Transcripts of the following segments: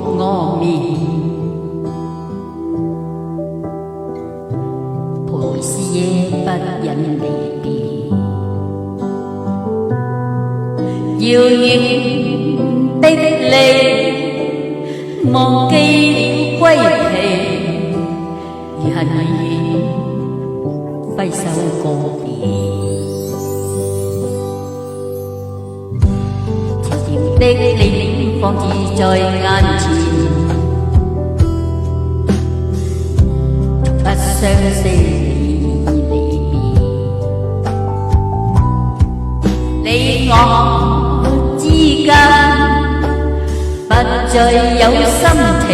我面，陪思夜不忍離別，遙遠的你忘記了歸期，如恨已遠揮手告別。的臉放置在眼前，不相識已離別，你我之間不再有心情，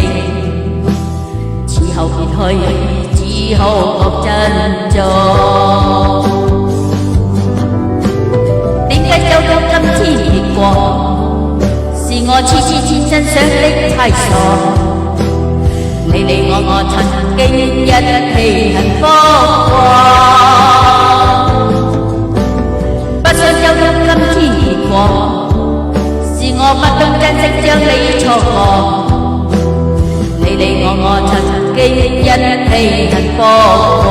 此後別去只好覺珍重。點解走到今天結果？是我痴痴千真想的太傻，你我曾經一起幸福過，不想走到今天結果，是我不懂珍惜將你錯過，你我曾經一起幸福過。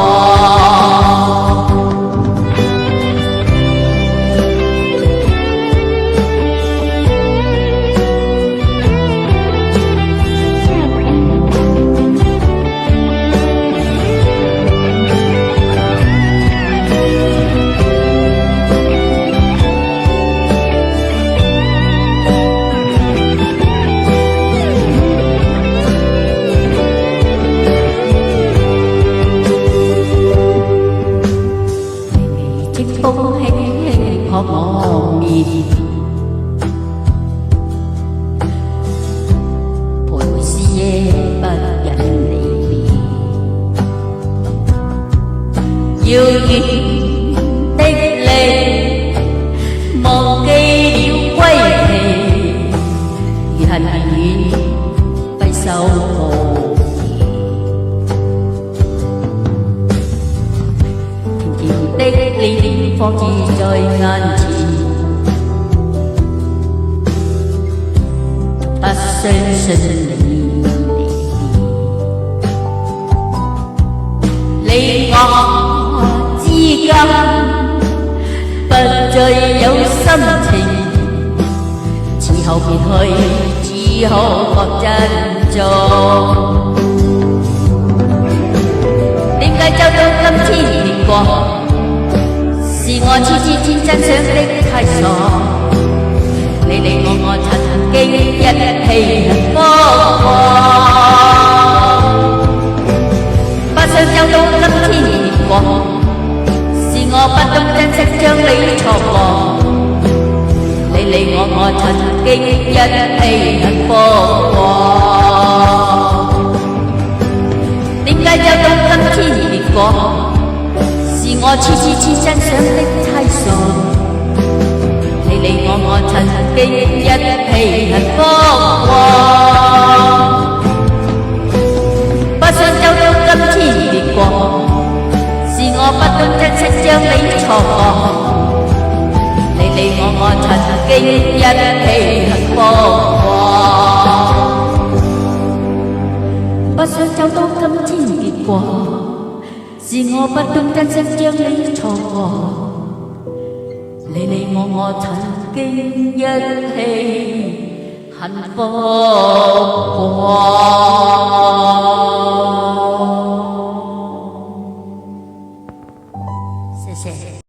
風輕輕撲我面，陪思夜不忍離別，遙遠的你忘記了歸期，如恨已遠揮手告別。的臉放置在眼前，不相信你離別，你我之間不再有心情，此後別去只好覺珍重。點解走到今天結果？是我痴痴千真想的太傻，你我曾經一起幸福過，不想走到今天結果，是我不懂珍惜將你錯過，你我曾經一起幸福過。點解走到今天結果？是我痴痴千真想的太傻，你我曾經一起幸福過，不想走到今天結果，是我不懂珍惜將你錯過，你我曾經一起幸福過，不想走到今天結果，是我不懂珍惜將你錯過，你我曾經一起幸福過。